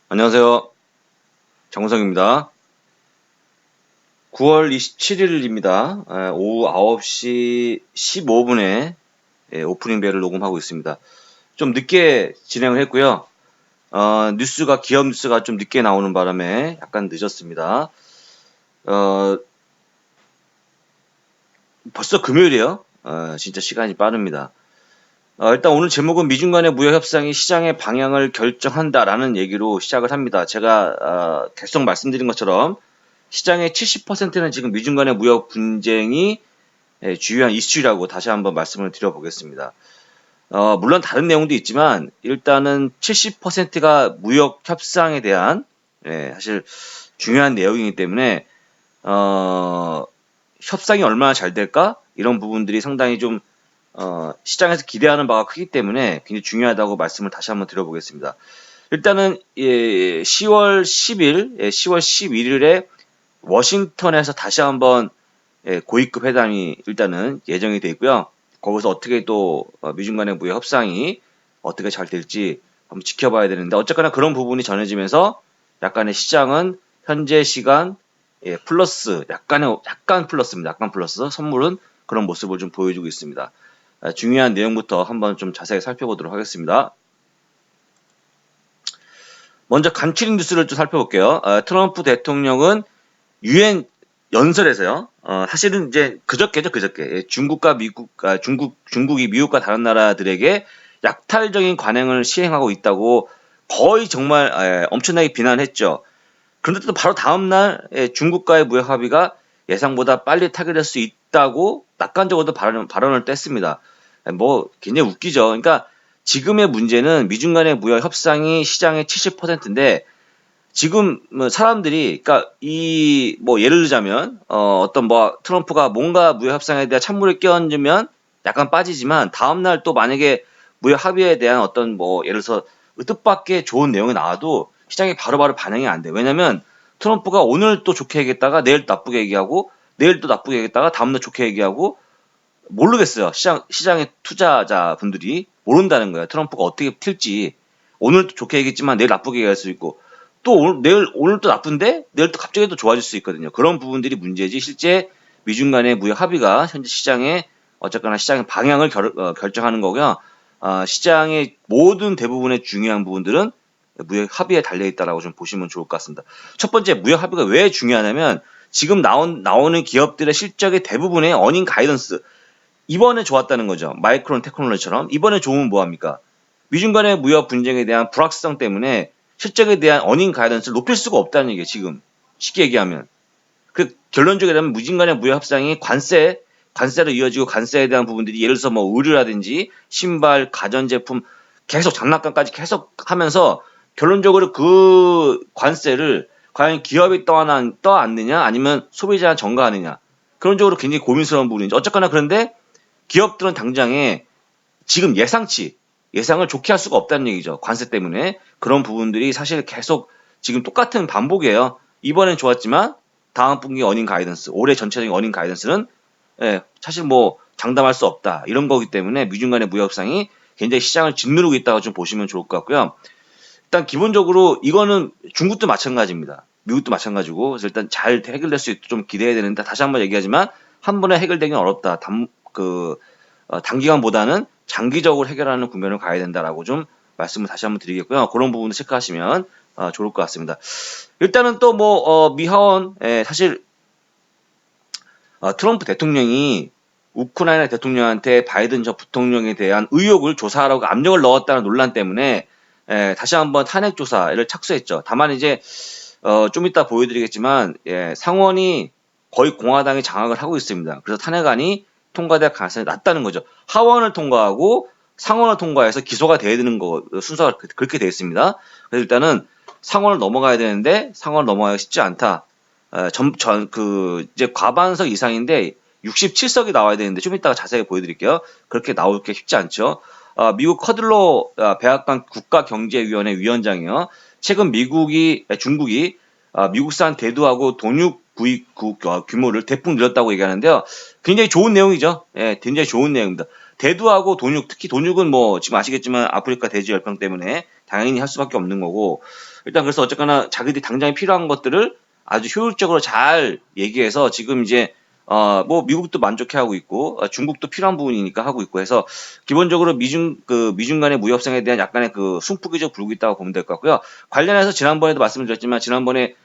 안녕하세요. 정성입니다. 9월 27일입니다. 오후 9시 15분에 오프닝 벨을 녹음하고 있습니다. 좀 늦게 진행을 했고요. 기업 뉴스가 좀 늦게 나오는 바람에 약간 늦었습니다. 어, 벌써 금요일이에요. 진짜 시간이 빠릅니다. 일단 오늘 제목은 미중 간의 무역 협상이 시장의 방향을 결정한다라는 얘기로 시작을 합니다. 제가 계속 말씀드린 것처럼 시장의 70%는 지금 미중 간의 무역 분쟁이 주요한 이슈라고 다시 한번 말씀을 드려보겠습니다. 물론 다른 내용도 있지만 일단은 70%가 무역 협상에 대한 사실 중요한 내용이기 때문에 협상이 얼마나 잘 될까? 이런 부분들이 상당히 좀 시장에서 기대하는 바가 크기 때문에 굉장히 중요하다고 말씀을 다시 한번 드려보겠습니다. 일단은 10월 10일, 10월 11일에 워싱턴에서 다시 한번 고위급 회담이 일단은 예정이 돼 있고요. 거기서 어떻게 또 미중 간의 무역 협상이 어떻게 잘 될지 한번 지켜봐야 되는데 어쨌거나 그런 부분이 전해지면서 약간의 시장은 현재 시간 플러스 약간 플러스입니다. 약간 플러스 선물은 그런 모습을 좀 보여주고 있습니다. 중요한 내용부터 한번 좀 자세히 살펴보도록 하겠습니다. 먼저 간추린 뉴스를 좀 살펴볼게요. 트럼프 대통령은 유엔 연설에서요. 사실은 이제 그저께죠, 그저께. 중국과 중국이 미국과 다른 나라들에게 약탈적인 관행을 시행하고 있다고 거의 정말 엄청나게 비난했죠. 그런데 또 바로 다음날 중국과의 무역 합의가 예상보다 빨리 타결될 수 있다고 낙관적으로도 발언을 뗐습니다. 뭐 굉장히 웃기죠. 그러니까 지금의 문제는 미중 간의 무역 협상이 시장의 70%인데 지금 뭐 사람들이 그러니까 이 뭐 예를 들자면 어떤 뭐 트럼프가 뭔가 무역 협상에 대한 찬물을 끼얹으면 약간 빠지지만 다음 날 또 만약에 무역 합의에 대한 어떤 뭐 예를 들어서 뜻밖의 좋은 내용이 나와도 시장이 바로바로 반응이 안 돼. 왜냐면 트럼프가 오늘 또 좋게 얘기했다가 내일 나쁘게 얘기하고 내일 또 나쁘게 얘기했다가 다음 날 좋게 얘기하고 모르겠어요. 시장의 투자자분들이 모른다는 거예요. 트럼프가 어떻게 튈지. 오늘 좋게 얘기했지만 내일 나쁘게 얘기할 수 있고 또 오늘 또 나쁜데 내일 또 갑자기 또 좋아질 수 있거든요. 그런 부분들이 문제지 실제 미중 간의 무역 합의가 현재 시장의 어쨌거나 시장의 방향을 결정하는 거고요. 시장의 모든 대부분의 중요한 부분들은 무역 합의에 달려 있다라고 좀 보시면 좋을 것 같습니다. 첫 번째 무역 합의가 왜 중요하냐면 지금 나오는 기업들의 실적의 대부분의 어닝 가이던스 이번에 좋았다는 거죠. 마이크론 테크놀로지처럼 이번에 좋으면 뭐합니까? 미중 간의 무역 분쟁에 대한 불확실성 때문에 실적에 대한 어닝 가이던스를 높일 수가 없다는 얘기예요. 지금 쉽게 얘기하면 그 결론적으로 하면 미중 간의 무역 협상이 관세로 이어지고 관세에 대한 부분들이 예를 들어서 뭐 의류라든지 신발, 가전제품 계속 장난감까지 계속 하면서 결론적으로 그 관세를 과연 기업이 떠안느냐 아니면 소비자가 전가하느냐 그런 쪽으로 굉장히 고민스러운 부분이죠. 어쨌거나 그런데 기업들은 당장에 지금 예상을 좋게 할 수가 없다는 얘기죠. 관세 때문에. 그런 부분들이 사실 계속 지금 똑같은 반복이에요. 이번엔 좋았지만 다음 분기 어닝 가이던스, 올해 전체적인 어닝 가이던스는 사실 뭐 장담할 수 없다. 이런 거기 때문에 미중 간의 무역 협상이 굉장히 시장을 짓누르고 있다고 좀 보시면 좋을 것 같고요. 일단 기본적으로 이거는 중국도 마찬가지입니다. 미국도 마찬가지고 그래서 일단 잘 해결될 수 있도록 좀 기대해야 되는데 다시 한번 얘기하지만 한 번에 해결되기는 어렵다. 단기간보다는 장기적으로 해결하는 국면을 가야 된다라고 좀 말씀을 다시 한번 드리겠고요. 그런 부분도 체크하시면 좋을 것 같습니다. 일단은 또 뭐 미하원 사실 트럼프 대통령이 우크라이나 대통령한테 바이든 전 부통령에 대한 의혹을 조사하라고 압력을 넣었다는 논란 때문에 다시 한번 탄핵 조사를 착수했죠. 다만 이제 좀 이따 보여드리겠지만 상원이 거의 공화당이 장악을 하고 있습니다. 그래서 탄핵안이 통과될 가능성이 낮다는 거죠. 하원을 통과하고 상원을 통과해서 기소가 돼야 되는 거 순서가 그렇게 되어 있습니다. 그래서 일단은 상원을 넘어가야 되는데 상원을 넘어가기 쉽지 않다. 이제 과반석 이상인데 67석이 나와야 되는데 좀 이따가 자세히 보여드릴게요. 그렇게 나올 게 쉽지 않죠. 미국 커들로 백악관 국가경제위원회 위원장이요. 최근 중국이 미국산 대두하고 돈육 구입 규모를 대폭 늘렸다고 얘기하는데요. 굉장히 좋은 내용이죠. 굉장히 좋은 내용입니다. 대두하고 돈육, 특히 돈육은 뭐 지금 아시겠지만 아프리카 돼지 열병 때문에 당연히 할 수밖에 없는 거고, 일단 그래서 어쨌거나 자기들이 당장 필요한 것들을 아주 효율적으로 잘 얘기해서 지금 이제 뭐 미국도 만족해하고 있고 중국도 필요한 부분이니까 하고 있고 해서 기본적으로 미중 간의 무협상에 대한 약간의 그 순풍이 좀 불고 있다고 보면 될 것 같고요. 관련해서 지난번에도 말씀드렸지만 지난번에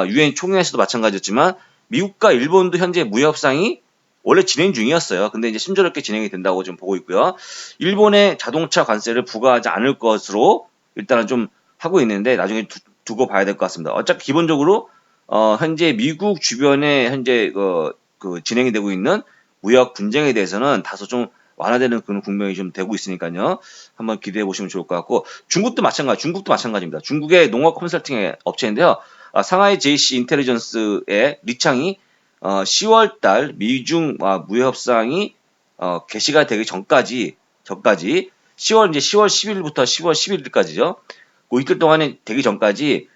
유엔 총회에서도 마찬가지였지만 미국과 일본도 현재 무협상이 원래 진행 중이었어요. 근데 이제 심조롭게 진행이 된다고 좀 보고 있고요. 일본의 자동차 관세를 부과하지 않을 것으로 일단은 좀 하고 있는데 나중에 두고 봐야 될 것 같습니다. 어차피 기본적으로 현재 미국 주변에 현재 진행이 되고 있는 무역 분쟁에 대해서는 다소 좀 완화되는 그런 국면이 좀 되고 있으니까요. 한번 기대해 보시면 좋을 것 같고 중국도 마찬가지입니다. 중국의 농업 컨설팅 업체인데요. 상하이 JC 인텔리전스의 리창이 10월 달 미중 무역 협상이 개시가 되기 전까지 10월 10일부터 10월 11일까지죠. 그 이틀 동안에 되기 전까지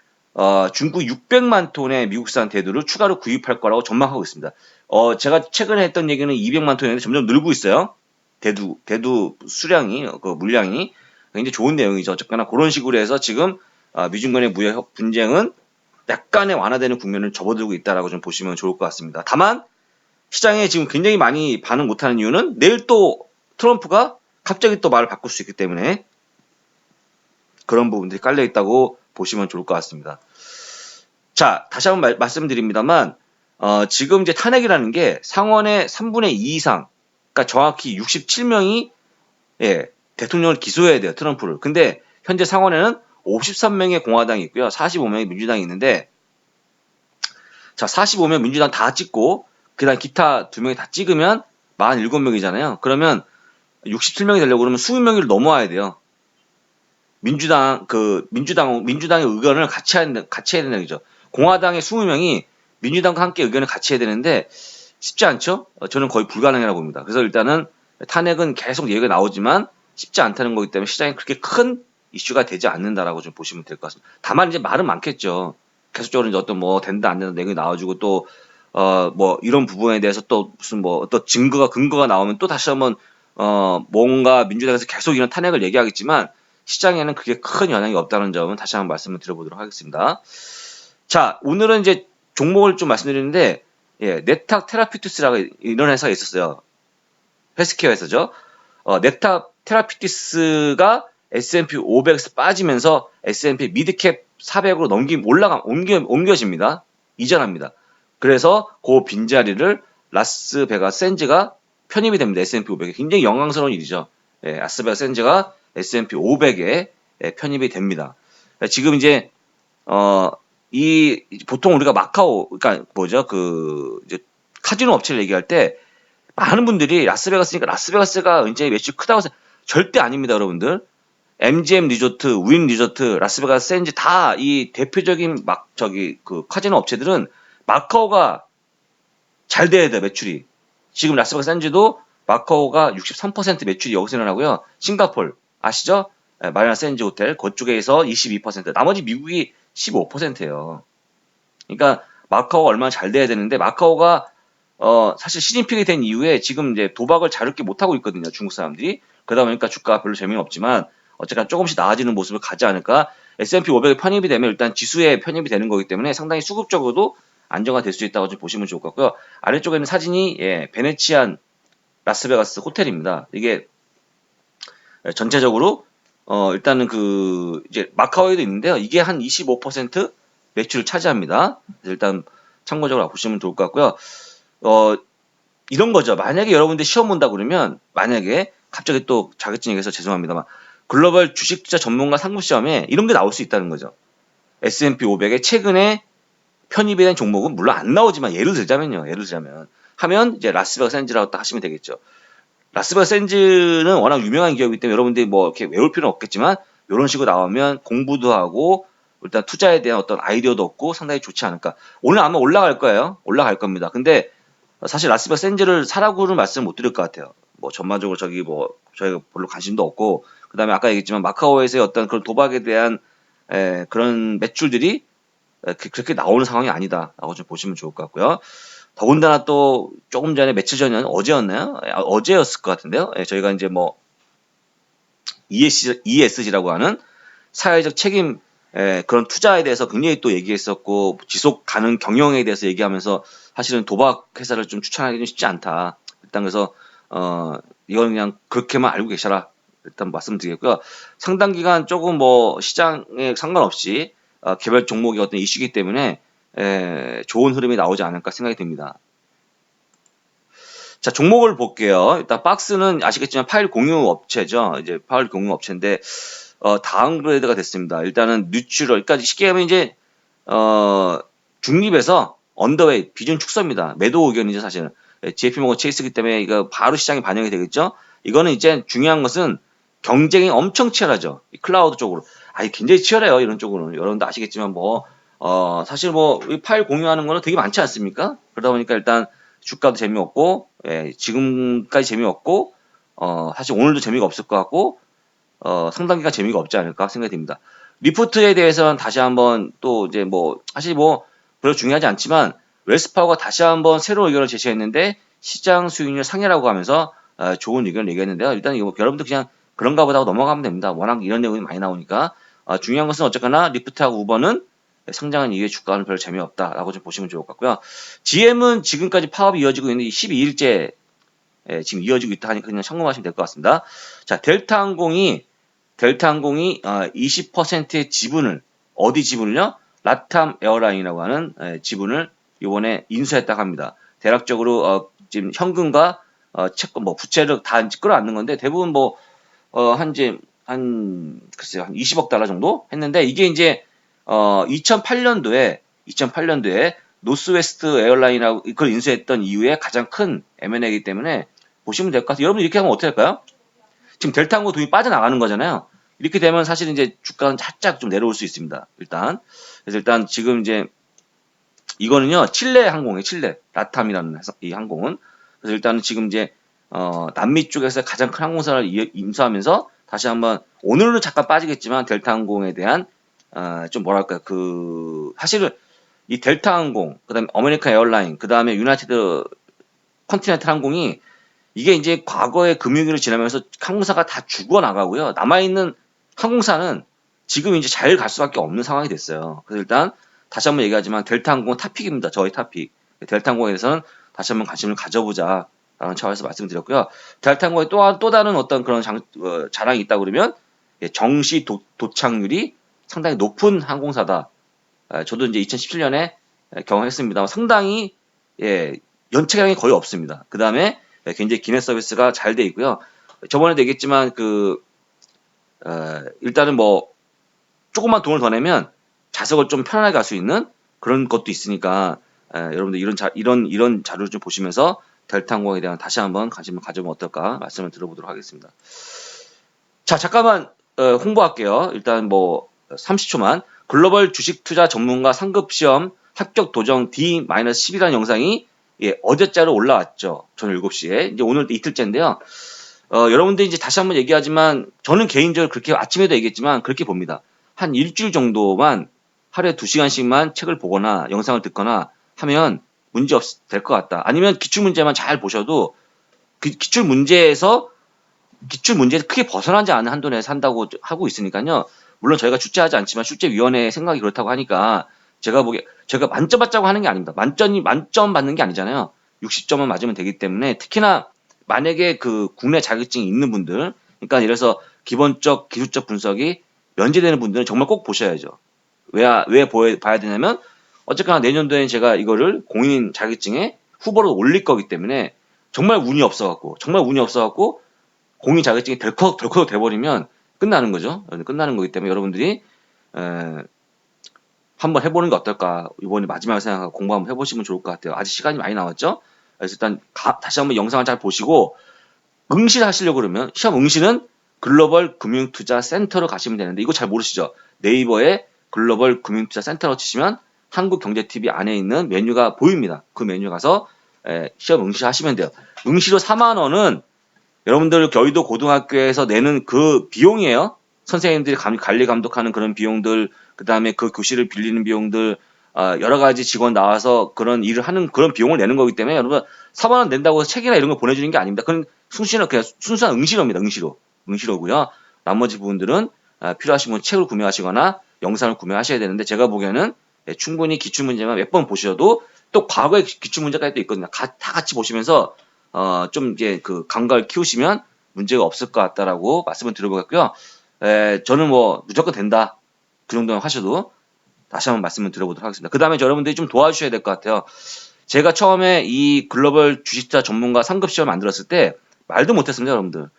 중국 600만 톤의 미국산 대두를 추가로 구입할 거라고 전망하고 있습니다. 제가 최근에 했던 얘기는 200만 톤이었는데 점점 늘고 있어요. 대두 수량이, 그 물량이 굉장히 좋은 내용이죠. 어쨌거나 그런 식으로 해서 지금 미중 간의 무역 분쟁은 약간의 완화되는 국면을 접어들고 있다라고 좀 보시면 좋을 것 같습니다. 다만 시장에 지금 굉장히 많이 반응 못하는 이유는 내일 또 트럼프가 갑자기 또 말을 바꿀 수 있기 때문에 그런 부분들이 깔려 있다고 보시면 좋을 것 같습니다. 자, 다시 한번 말씀드립니다만 지금 이제 탄핵이라는 게 상원의 3분의 2 이상, 그러니까 정확히 67명이 대통령을 기소해야 돼요, 트럼프를. 근데 현재 상원에는 53명의 공화당이 있고요, 45명의 민주당이 있는데, 자, 45명 민주당 다 찍고 그다음 기타 2명이 다 찍으면 47명이잖아요. 그러면 67명이 되려고 그러면 20명을 넘어와야 돼요. 민주당의 의견을 같이 해야 되는 얘기죠. 공화당의 20명이 민주당과 함께 의견을 같이 해야 되는데 쉽지 않죠? 저는 거의 불가능이라고 봅니다. 그래서 일단은 탄핵은 계속 얘기가 나오지만 쉽지 않다는 거기 때문에 시장에 그렇게 큰 이슈가 되지 않는다라고 좀 보시면 될 것 같습니다. 다만 이제 말은 많겠죠. 계속적으로 이제 어떤 뭐 된다 안 된다 내용이 나와주고 또 뭐 이런 부분에 대해서 또 무슨 뭐 어떤 근거가 나오면 또 다시 한번 뭔가 민주당에서 계속 이런 탄핵을 얘기하겠지만 시장에는 그게 큰 영향이 없다는 점은 다시 한번 말씀을 드려보도록 하겠습니다. 자, 오늘은 이제 종목을 좀 말씀드리는데, 네탁 테라피투스라고 이런 회사가 있었어요. 헬스케어 회사죠. 네탁 테라피투스가 S&P 500에서 빠지면서 S&P 미드캡 400으로 옮겨집니다. 이전합니다. 그래서 그 빈자리를 라스베가스 샌즈가 편입이 됩니다. S&P 500에. 굉장히 영광스러운 일이죠. 라스베가스 샌즈가 S&P 500에 편입이 됩니다. 지금 이제 보통 우리가 마카오, 그러니까 뭐죠? 이제 카지노 업체를 얘기할 때 많은 분들이 라스베가스니까 라스베가스가 이제 매출 크다고 해서 절대 아닙니다, 여러분들. MGM 리조트, 윈 리조트, 라스베가스 샌즈 다 이 대표적인 카지노 업체들은 마카오가 잘 돼야 돼요, 매출이. 지금 라스베가스 샌즈도 마카오가 63% 매출이 여기서 일어나고요. 싱가폴 아시죠? 마리나 샌즈 호텔 그쪽에서 22%, 나머지 미국이 15%예요. 그러니까 마카오가 얼마나 잘 돼야 되는데 마카오가 사실 시진핑이 된 이후에 지금 이제 도박을 자유롭게 못 하고 있거든요, 중국 사람들이. 그러다 보니까 주가가 별로 재미는 없지만 어쨌든 조금씩 나아지는 모습을 가지 않을까. S&P 500에 편입이 되면 일단 지수에 편입이 되는 거기 때문에 상당히 수급적으로도 안정화 될 수 있다고 좀 보시면 좋을 것 같고요. 아래쪽에는 사진이 베네치안 라스베가스 호텔입니다. 이게 전체적으로 일단은 이제 마카오에도 있는데요. 이게 한 25% 매출을 차지합니다. 일단 참고적으로 보시면 좋을 것 같고요. 이런 거죠. 만약에 여러분들 시험 본다 그러면 만약에 갑자기 또 자격증 얘기해서 죄송합니다만 글로벌 주식 투자 전문가 상무 시험에 이런 게 나올 수 있다는 거죠. S&P 500에 최근에 편입이 된 종목은 물론 안 나오지만 예를 들자면 하면 이제 라스베가스 샌즈라고 딱 하시면 되겠죠. 라스베가스 샌즈는 워낙 유명한 기업이기 때문에 여러분들이 뭐 이렇게 외울 필요는 없겠지만 이런 식으로 나오면 공부도 하고 일단 투자에 대한 어떤 아이디어도 얻고 상당히 좋지 않을까. 오늘 아마 올라갈 거예요. 올라갈 겁니다. 근데 사실 라스베가스 샌즈를 사라고는 말씀 못 드릴 것 같아요. 뭐 전반적으로 저희가 별로 관심도 없고 그다음에 아까 얘기했지만 마카오에서의 어떤 그런 도박에 대한 그런 매출들이 그렇게 나오는 상황이 아니다라고 좀 보시면 좋을 것 같고요. 더군다나 또 조금 전에 며칠 전이었나요? 어제였나요? 어제였을 것 같은데요. 예, 저희가 이제 뭐 ESG라고 하는 사회적 책임 그런 투자에 대해서 굉장히 또 얘기했었고 지속 가능 경영에 대해서 얘기하면서 사실은 도박 회사를 좀 추천하기는 쉽지 않다. 일단 그래서 이건 그냥 그렇게만 알고 계셔라. 일단 말씀드리겠고요. 상당 기간 조금 뭐 시장에 상관없이 개별 종목의 어떤 이슈이기 때문에 좋은 흐름이 나오지 않을까 생각이 듭니다. 자, 종목을 볼게요. 일단 박스는 아시겠지만 파일 공유 업체죠. 이제 파일 공유 업체인데 다운그레이드가 됐습니다. 일단은 뉴트럴, 그러니까 쉽게 하면 이제 중립에서 언더웨이 비중 축소입니다. 매도 의견이죠, 사실은. JP모건 체이스기 때문에 이거 바로 시장에 반영이 되겠죠. 이거는 이제 중요한 것은 경쟁이 엄청 치열하죠. 이 클라우드 쪽으로. 굉장히 치열해요, 이런 쪽으로는. 여러분도 아시겠지만 사실 이 파일 공유하는 거는 되게 많지 않습니까? 그러다 보니까 일단 주가도 재미없고, 지금까지 재미없고, 사실 오늘도 재미가 없을 것 같고, 상당 기간 재미가 없지 않을까 생각이 듭니다. 리포트에 대해서는 다시 한번 또 이제 사실 별로 중요하지 않지만 웰스파워가 다시 한번 새로운 의견을 제시했는데 시장 수익률 상회라고 하면서 좋은 의견을 얘기했는데요. 일단 이거 여러분들 그냥 그런가 보다 하고 넘어가면 됩니다. 워낙 이런 내용이 많이 나오니까 중요한 것은 어쨌거나 리프트하고 우버는 성장한 이후에 주가는 별로 재미없다라고 좀 보시면 좋을 것 같고요. GM은 지금까지 파업이 이어지고 있는데 12일째 지금 이어지고 있다 하니까 그냥 참고하시면 될 것 같습니다. 자, 델타항공이 20%의 지분을 어디 지분을요? 라탐 에어라인이라고 하는 지분을 이번에 인수했다고 합니다. 대략적으로 지금 현금과 채권 부채를 다 이제 끌어안는 건데 대부분 글쎄요, 한 20억 달러 정도 했는데 이게 이제 2008년도에 노스웨스트 에어라인이라고 그걸 인수했던 이후에 가장 큰 M&A이기 때문에 보시면 될 것 같아요. 여러분 이렇게 하면 어떻게 할까요? 지금 델타항공 돈이 빠져나가는 거잖아요. 이렇게 되면 사실 이제 주가는 살짝 좀 내려올 수 있습니다. 그래서 일단 지금 이제 이거는요 칠레 항공이에요. 칠레 라탐이라는 이 항공은. 그래서 일단은 지금 이제 남미 쪽에서 가장 큰 항공사를 인수하면서 다시 한번 오늘은 잠깐 빠지겠지만 델타항공에 대한 좀 뭐랄까 사실은 이 델타항공 그다음에 어메리칸 에어라인 그다음에 유나이티드 컨티넨탈 항공이 이게 이제 과거의 금융위기를 지나면서 항공사가 다 죽어나가고요. 남아있는 항공사는 지금 이제 잘 갈 수밖에 없는 상황이 됐어요. 그래서 일단 다시 한번 얘기하지만 델타항공은 탑픽입니다. 저희 탑픽. 델타항공에 대해서는 다시 한번 관심을 가져보자 라는 차원에서 말씀드렸고요. 델타항공에 또 다른 어떤 그런 자랑이 있다 그러면 정시 도착률이 상당히 높은 항공사다. 저도 이제 2017년에 경험했습니다. 상당히 연체량이 거의 없습니다. 그 다음에 굉장히 기내 서비스가 잘 돼 있고요. 저번에도 얘기했지만 일단은 조금만 돈을 더 내면 좌석을 좀 편안하게 갈 수 있는 그런 것도 있으니까 여러분들 이런 자료를 좀 보시면서 델타항공에 대한 다시 한번 관심을 가져보면 어떨까 말씀을 들어보도록 하겠습니다. 자, 잠깐만 홍보할게요. 일단 30초만 글로벌 주식 투자 전문가 상급 시험 합격 도정 D-10이라는 영상이 어제자로 올라왔죠. 저녁 7시에. 이제 오늘 이틀째인데요. 여러분들 이제 다시 한번 얘기하지만 저는 개인적으로 그렇게 아침에도 얘기했지만 그렇게 봅니다. 한 일주일 정도만 하루에 2시간씩만 책을 보거나 영상을 듣거나 하면 문제 될 것 같다. 아니면 기출문제만 잘 보셔도 기출문제에서 크게 벗어나지 않은 한도 내에서 한다고 하고 있으니까요. 물론 저희가 출제하지 않지만 출제위원회의 생각이 그렇다고 하니까 제가 만점 받자고 하는 게 아닙니다. 만점 받는 게 아니잖아요. 60점은 맞으면 되기 때문에 특히나 만약에 국내 자격증이 있는 분들, 그러니까 예를 들어서 기본적 기술적 분석이 면제되는 분들은 정말 꼭 보셔야죠. 왜 봐야 되냐면 어쨌거나 내년도에 제가 이거를 공인 자격증에 후보로 올릴 거기 때문에 정말 운이 없어갖고 공인 자격증이 덜컥 돼버리면 끝나는 거죠. 끝나는 거기 때문에 여러분들이 한번 해보는 게 어떨까. 이번에 마지막에 생각하고 공부 한번 해보시면 좋을 것 같아요. 아직 시간이 많이 남았죠. 그래서 일단 다시 한번 영상을 잘 보시고 응시하시려고 그러면 시험 응시는 글로벌 금융투자센터로 가시면 되는데 이거 잘 모르시죠? 네이버에 글로벌 금융투자센터로 치시면 한국경제TV 안에 있는 메뉴가 보입니다. 그 메뉴 가서 시험 응시하시면 돼요. 응시로 4만 원은 여러분들 여의도 고등학교에서 내는 그 비용이에요. 선생님들이 관리 감독하는 그런 비용들, 그 다음에 그 교실을 빌리는 비용들, 여러 가지 직원 나와서 그런 일을 하는 그런 비용을 내는 거기 때문에 여러분 4만 원 낸다고 해서 책이나 이런 거 보내주는 게 아닙니다. 그건 그냥 순수한 응시료입니다. 응시료고요. 나머지 부분들은 필요하신 분 책을 구매하시거나 영상을 구매하셔야 되는데 제가 보기에는 충분히 기출문제만 몇 번 보셔도 또 과거의 기출문제까지 또 있거든요. 다 같이 보시면서 좀 이제 그 감각을 키우시면 문제가 없을 것 같다라고 말씀을 드려보겠고요. 저는 뭐 무조건 된다. 그 정도는 하셔도 다시 한번 말씀을 드려보도록 하겠습니다. 그 다음에 여러분들이 좀 도와주셔야 될 것 같아요. 제가 처음에 이 글로벌 주식자 전문가 상급 시험 만들었을 때 말도 못했습니다, 여러분들.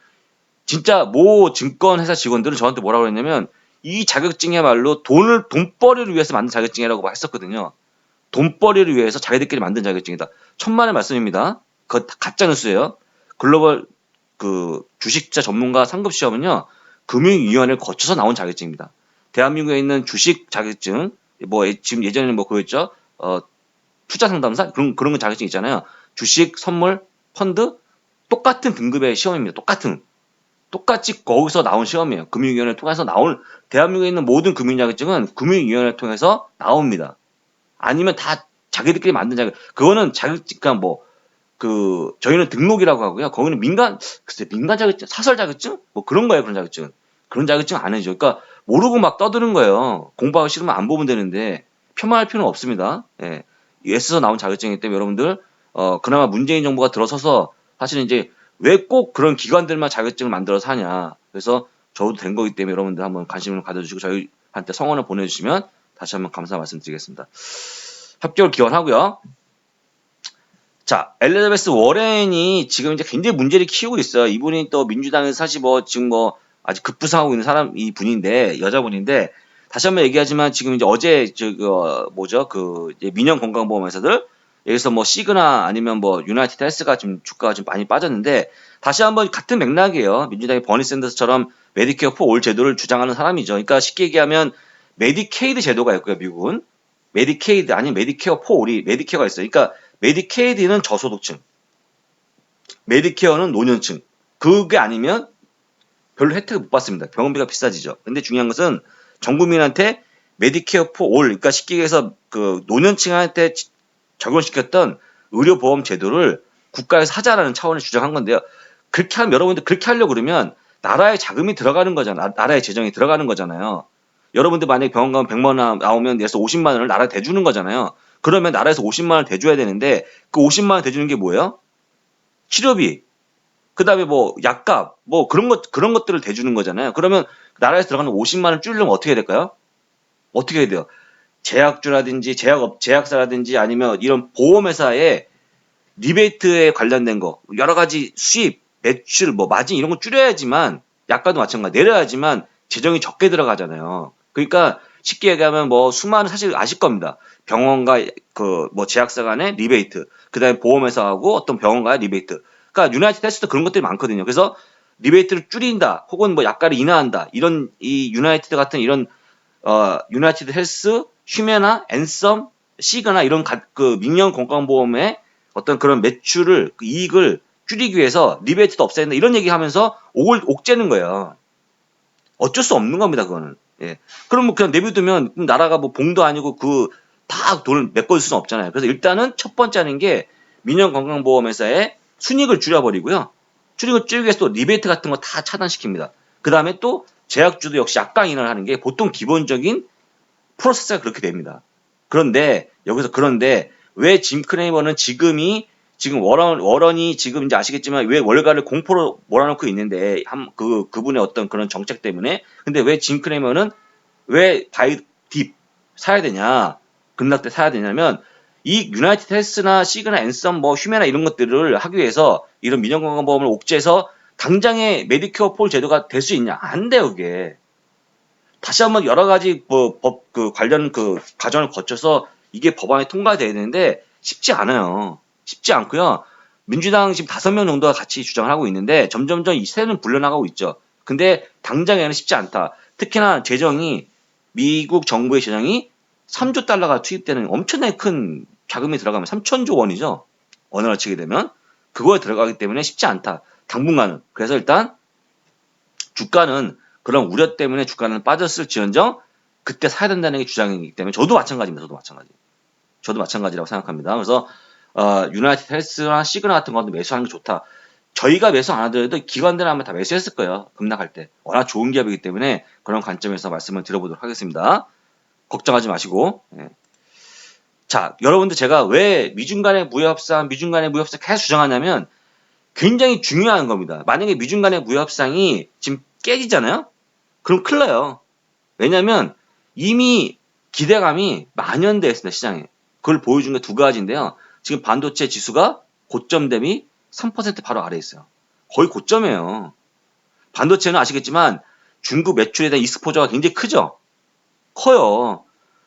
진짜 모 증권회사 직원들은 저한테 뭐라고 했냐면 이 자격증이야말로 돈벌이를 위해서 만든 자격증이라고 했었거든요. 돈벌이를 위해서 자기들끼리 만든 자격증이다. 천만의 말씀입니다. 그거 가짜 뉴스예요. 글로벌 그 주식자 전문가 상급 시험은요. 금융위원회를 거쳐서 나온 자격증입니다. 대한민국에 있는 주식 자격증, 뭐 지금 예전에는 뭐 그거였죠. 투자 상담사 그런 자격증 있잖아요. 주식, 선물, 펀드 똑같은 등급의 시험입니다. 똑같이 거기서 나온 시험이에요. 금융위원회를 통해서 나온 대한민국에 있는 모든 금융 자격증은 금융위원회를 통해서 나옵니다. 아니면 다 자기들끼리 만든 자격. 그거는 자격증 그러니까 저희는 등록이라고 하고요. 거기는 민간 자격증, 사설 자격증 뭐 그런 거예요. 그런 자격증 아니죠. 그러니까 모르고 막 떠드는 거예요. 공부하기 싫으면 안 보면 되는데 폄하할 필요는 없습니다. 예. 애써서 나온 자격증이기 때문에 여러분들 그나마 문재인 정부가 들어서서 사실은 이제 왜 꼭 그런 기관들만 자격증을 만들어서 하냐. 그래서 저도 된 거기 때문에 여러분들 한번 관심을 가져주시고 저희한테 성원을 보내주시면 다시 한번 감사 말씀드리겠습니다. 합격을 기원하고요. 자, 엘리자베스 워렌이 지금 이제 굉장히 문제를 키우고 있어요. 이분이 또 민주당에서 사실 지금 아직 급부상하고 있는 이 분인데, 여자분인데, 다시 한번 얘기하지만 지금 이제 어제 이제 민영 건강보험회사들, 여기서 뭐 시그나 아니면 뭐 유나이티드 헬스가 좀 주가가 좀 많이 빠졌는데, 다시 한번 같은 맥락이에요. 민주당이 버니 샌더스처럼 메디케어 포 올 제도를 주장하는 사람이죠. 그러니까 쉽게 얘기하면 메디케이드 제도가 있고요, 미국은. 메디케이드 아니면 메디케어 포 올이 메디케어가 있어요. 그러니까 메디케이드는 저소득층, 메디케어는 노년층. 그게 아니면 별로 혜택을 못 받습니다. 병원비가 비싸지죠. 근데 중요한 것은 전 국민한테 메디케어 포 올, 그러니까 쉽게 얘기해서 그 노년층한테 적용시켰던 의료보험 제도를 국가에서 하자라는 차원을 주장한 건데요. 그렇게 하면 여러분들 그렇게 하려고 그러면 나라의 자금이 들어가는 거잖아요. 나라의 재정이 들어가는 거잖아요. 여러분들 만약에 병원 가면 100만 원 나오면 예를 들어서 50만 원을 나라에 대주는 거잖아요. 그러면 나라에서 50만 원을 대줘야 되는데 그 50만 원 대주는 게 뭐예요? 치료비, 그다음에 뭐 약값, 뭐 그런 것들을 대주는 거잖아요. 그러면 나라에서 들어가는 50만 원 줄이려면 어떻게 해야 될까요? 어떻게 해야 돼요? 제약주라든지 제약사라든지 아니면 이런 보험회사의 리베이트에 관련된 거, 여러 가지 수입, 매출, 뭐 마진 이런 거 줄여야지만 약가도 마찬가지 내려야지만 재정이 적게 들어가잖아요. 그러니까 쉽게 얘기하면 뭐 수많은 사실 아실 겁니다. 병원과 그 뭐 제약사 간의 리베이트, 그다음에 보험회사하고 어떤 병원과의 리베이트. 그러니까 유나이티드 헬스도 그런 것들이 많거든요. 그래서 리베이트를 줄인다, 혹은 뭐 약가를 인하한다. 이런 이 유나이티드 같은 이런 유나이티드 헬스, 휴메나, 앤썸, 시그나 이런 그 민영 건강보험의 어떤 그런 매출을 그 이익을 줄이기 위해서 리베이트도 없애야 된다 이런 얘기하면서 옥죄는 거예요. 어쩔 수 없는 겁니다, 그거는. 예. 그럼 뭐 그냥 내비두면 나라가 뭐 봉도 아니고 그 다 돈을 메꿔줄 수는 없잖아요. 그래서 일단은 첫 번째 하는 게 민영 건강보험회사의 순이익을 줄여버리고요. 순이익을 줄이기 위해서 또 리베이트 같은 거 다 차단시킵니다. 그 다음에 또 제약주도 역시 약가 인하를 하는 게 보통 기본적인 프로세스가 그렇게 됩니다. 그런데 왜 짐 크레이머는 지금 워런이 지금 이제 아시겠지만 왜 월가를 공포로 몰아넣고 있는데 그분의 어떤 그런 정책 때문에. 근데 왜 짐 크레이머는 왜 바이 딥 사야 되냐, 급락때 사야 되냐면 이 유나이티드 헬스나 시그나 앤썸 뭐 휴메나 이런 것들을 하기 위해서 이런 민영건강보험을 옥죄해서 당장의 메디케어 폴 제도가 될 수 있냐? 안 돼요, 그게. 다시 한번 여러 가지 관련 과정을 거쳐서 이게 법안이 통과돼야 되는데 쉽지 않아요. 쉽지 않고요. 민주당 지금 5명 정도가 같이 주장을 하고 있는데 점점점 이 세는 불려나가고 있죠. 근데 당장에는 쉽지 않다. 특히나 미국 정부의 재정이 3조 달러가 투입되는 엄청나게 큰 자금이 들어가면 3천조 원이죠. 원화를 치게 되면 그거에 들어가기 때문에 쉽지 않다. 당분간은. 그래서 일단 주가는 그런 우려 때문에 주가는 빠졌을지언정 그때 사야 된다는 게 주장이기 때문에 저도 마찬가지입니다. 저도 마찬가지라고 생각합니다. 그래서 유나이티드 헬스나 시그널 같은 것도 매수하는 게 좋다. 저희가 매수 안 하더라도 기관들 하면 다 매수했을 거예요. 급락할 때. 워낙 좋은 기업이기 때문에 그런 관점에서 말씀을 드려보도록 하겠습니다. 걱정하지 마시고. 예. 자, 여러분들 제가 왜 미중 간의 무협상 계속 주장하냐면 굉장히 중요한 겁니다. 만약에 미중 간의 무협상이 지금 깨지잖아요? 그럼 큰일 나요. 왜냐면 이미 기대감이 만연되어 있습니다, 시장에. 그걸 보여준 게 두 가지인데요. 지금 반도체 지수가 고점 대비 3% 바로 아래에 있어요. 거의 고점이에요. 반도체는 아시겠지만 중국 매출에 대한 익스포저가 굉장히 크죠? 커요.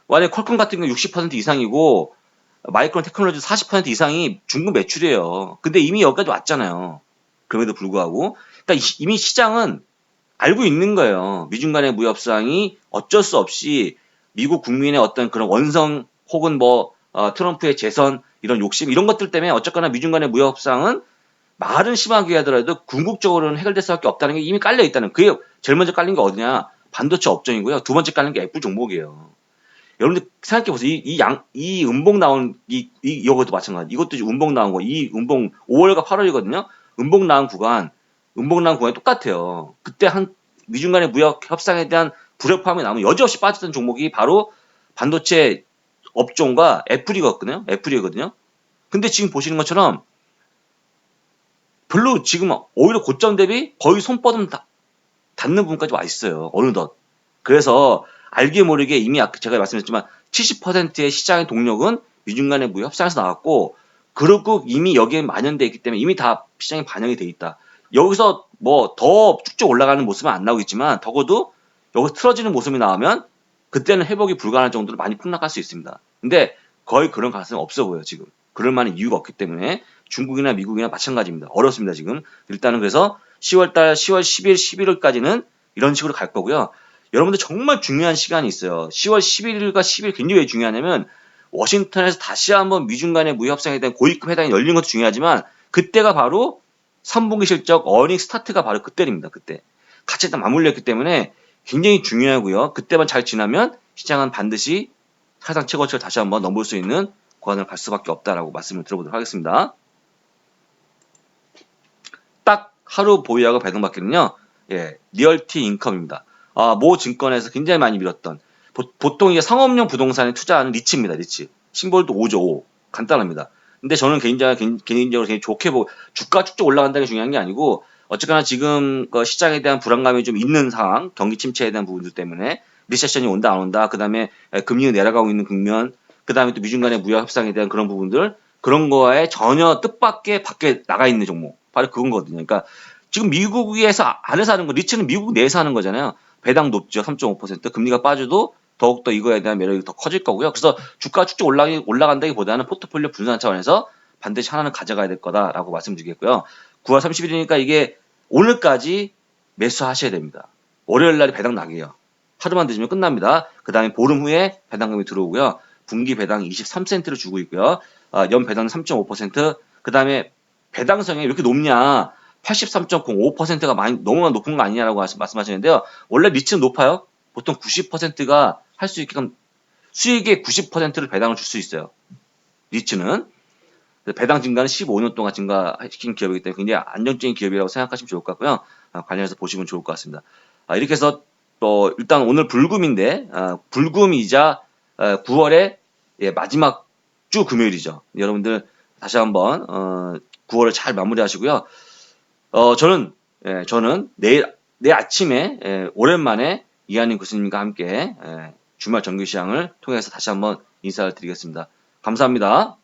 만약에 퀄컴 같은 경우 60% 이상이고 마이크론 테크놀로지 40% 이상이 중국 매출이에요. 근데 이미 여기까지 왔잖아요. 그럼에도 불구하고. 그러니까 이미 시장은 알고 있는 거예요. 미중 간의 무협상이 어쩔 수 없이 미국 국민의 어떤 그런 원성 혹은 트럼프의 재선 이런 욕심 이런 것들 때문에 어쨌거나 미중 간의 무협상은 말은 심하게 하더라도 궁극적으로는 해결될 수밖에 없다는 게 이미 깔려 있다는 그게 제일 먼저 깔린 게 어디냐 반도체 업종이고요. 두 번째 깔린 게 애플 종목이에요. 여러분들 생각해 보세요. 이 음봉 나온 이것도 마찬가지. 이것도 음봉 나온 거. 이 음봉 5월과 8월이거든요. 음봉 나온 구간이 똑같아요. 그때 미중 간의 무역 협상에 대한 불협화음이 나오면 여지없이 빠졌던 종목이 바로 반도체 업종과 애플이거든요. 근데 지금 보시는 것처럼 별로 지금 오히려 고점 대비 거의 손바닥 닿는 부분까지 와 있어요. 어느덧. 그래서 알게 모르게 이미 아까 제가 말씀드렸지만 70%의 시장의 동력은 미중 간의 무역 협상에서 나왔고 그리고 이미 여기에 만연되어 있기 때문에 이미 다 시장에 반영이 돼 있다. 여기서 더 쭉쭉 올라가는 모습은 안 나오겠지만 적어도 여기서 틀어지는 모습이 나오면 그때는 회복이 불가능할 정도로 많이 폭락할 수 있습니다. 근데 거의 그런 가능성이 없어 보여요, 지금. 그럴 만한 이유가 없기 때문에 중국이나 미국이나 마찬가지입니다. 어렵습니다, 지금. 일단은 그래서 10월달, 10월, 10일, 11월까지는 이런 식으로 갈 거고요. 여러분들 정말 중요한 시간이 있어요. 10월 11일과 10일 굉장히 왜 중요하냐면 워싱턴에서 다시 한번 미중 간의 무협상에 대한 고위급 회담이 열리는 것도 중요하지만 그때가 바로 3분기 실적 어닝 스타트가 바로 그때입니다. 그때. 같이 다 맞물렸기 때문에 굉장히 중요하고요. 그때만 잘 지나면 시장은 반드시 사상 최고치를 다시 한번 넘볼 수 있는 구간을 갈 수밖에 없다라고 말씀을 드려보도록 하겠습니다. 딱 하루 보유하고 배당받기는요. 예, 리얼티 인컴입니다. 모 증권에서 굉장히 많이 밀었던 보통 이게 상업용 부동산에 투자하는 리츠입니다. 리츠. 심볼도 5죠. 5. 간단합니다. 근데 저는 개인적으로 굉장히 좋게 보고 주가 쭉쭉 올라간다는 게 중요한 게 아니고 어쨌거나 지금 그 시장에 대한 불안감이 좀 있는 상황, 경기 침체에 대한 부분들 때문에 리세션이 온다 안 온다, 그다음에 금리가 내려가고 있는 국면, 그다음에 또 미중 간의 무역 협상에 대한 그런 부분들 그런 거에 전혀 뜻밖의 밖에 나가 있는 종목 바로 그건 거거든요. 그러니까 지금 미국에서 안에서 하는 거 리츠는 미국 내에서 하는 거잖아요. 배당 높죠. 3.5%. 금리가 빠져도 더욱더 이거에 대한 매력이 더 커질 거고요. 그래서 주가 쭉쭉 올라간다기보다는 포트폴리오 분산 차원에서 반드시 하나는 가져가야 될 거다라고 말씀드리겠고요. 9월 30일이니까 이게 오늘까지 매수하셔야 됩니다. 월요일 날에 배당 나게요. 하루만 늦으면 끝납니다. 그 다음에 보름 후에 배당금이 들어오고요. 분기 배당 23센트를 주고 있고요. 연 배당 3.5%. 그 다음에 배당성이 왜 이렇게 높냐? 83.05%가 너무나 높은 거 아니냐라고 말씀하시는데요. 원래 리츠는 높아요. 보통 90%가 할 수 있게끔 수익의 90%를 배당을 줄 수 있어요. 리츠는. 배당 증가는 15년 동안 증가시킨 기업이기 때문에 굉장히 안정적인 기업이라고 생각하시면 좋을 것 같고요. 관련해서 보시면 좋을 것 같습니다. 이렇게 해서 또 일단 오늘 불금인데 불금이자 9월의 마지막 주 금요일이죠. 여러분들 다시 한번 9월을 잘 마무리하시고요. 저는 내일 아침에 오랜만에 이한님 교수님과 함께 주말 정규시장을 통해서 다시 한번 인사를 드리겠습니다. 감사합니다.